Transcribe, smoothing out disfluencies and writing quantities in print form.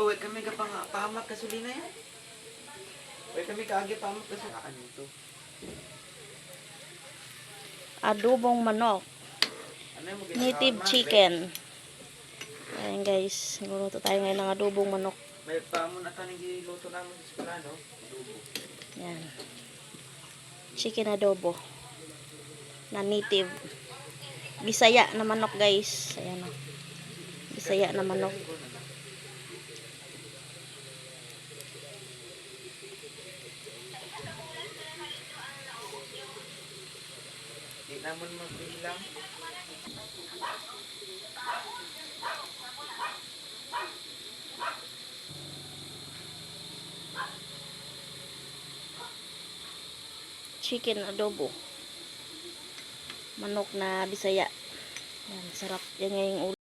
wait kami ka pahamak kasulina yan. Wait kami kaagi pahamak kasulina. Ano ito? Adobong manok. Ano yung Native chicken. Ayan guys, luto tayo ngayon ng adobong manok. May pamo na kaning giluto namin sa eskwela, no? Adobo. Yan. Chicken adobo. Na native. Bisaya na manok guys. Ayan o. Bisaya na manok. Di naman magbilang. Chicken adobo. Manok na Bisaya. Yan, sarap. Yan ngayong ulo.